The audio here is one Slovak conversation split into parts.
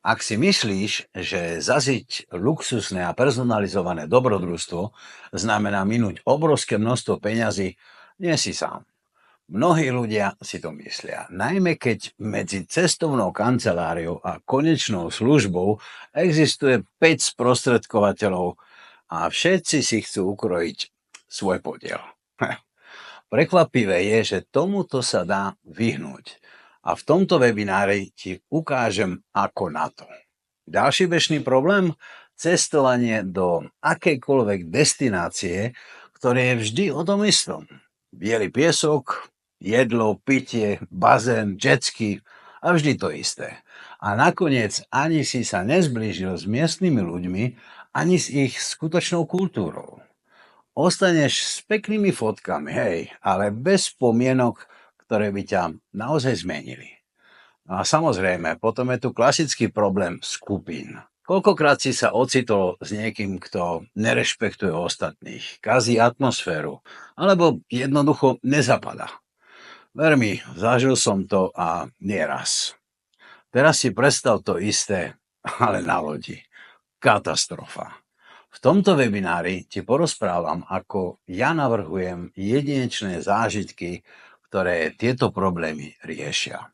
Ak si myslíš, že zažiť luxusné a personalizované dobrodružstvo znamená minúť obrovské množstvo peňazí, nie si sám. Mnohí ľudia si to myslia, najmä keď medzi cestovnou kanceláriou a konečnou službou existuje 5 sprostredkovateľov a všetci si chcú ukrojiť svoj podiel. Prekvapivé je, že tomuto sa dá vyhnúť. A v tomto webinári ti ukážem, ako na to. Ďalší bežný problém? Cestovanie do akejkoľvek destinácie, ktoré je vždy o tom istom. Biely piesok, jedlo, pitie, bazén, jetski a vždy to isté. A nakoniec ani si sa nezblížil s miestnymi ľuďmi, ani s ich skutočnou kultúrou. Ostaneš s peknými fotkami, hej, ale bez spomienok, ktoré by ťa naozaj zmenili. A samozrejme, potom je tu klasický problém skupín. Koľkokrát si sa ocitol s niekým, kto nerešpektuje ostatných, kazí atmosféru, alebo jednoducho nezapadá. Ver mi, zažil som to a nieraz. Teraz si predstav to isté, ale na lodi. Katastrofa. V tomto webinári ti porozprávam, ako ja navrhujem jedinečné zážitky, ktoré tieto problémy riešia.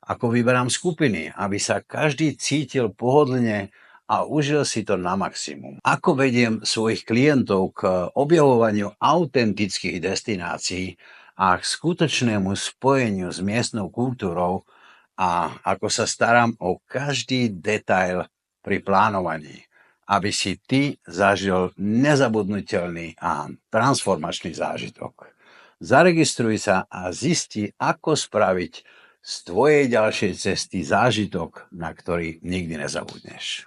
Ako vyberám skupiny, aby sa každý cítil pohodlne a užil si to na maximum. Ako vediem svojich klientov k objavovaniu autentických destinácií a k skutočnému spojeniu s miestnou kultúrou a ako sa starám o každý detail pri plánovaní, aby si ty zažil nezabudnutelný a transformačný zážitok. Zaregistruj sa a zisti, ako spraviť z tvojej ďalšej cesty zážitok, na ktorý nikdy nezabudneš.